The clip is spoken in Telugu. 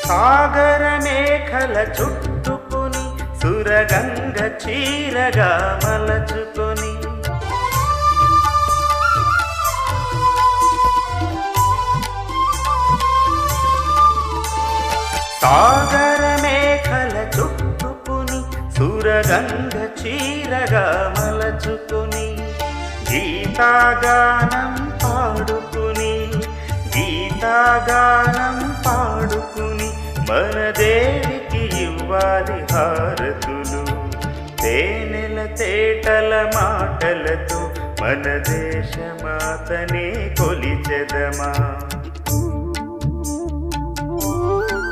సాగర మేఖల చుట్టుకుని సురగంగ చీరగా మలచుకొని సాగర మేఖల చుట్టుకుని సురగంగ చీరగా మలచుకొని గీతాగానం పాడుకుని గీతాగానం పాడుకుని మన దేవికి ఇవ్వాలి హారతులు తేనెల తేటల మాటలతో మన దేశమాతనే కొలిచెదమా.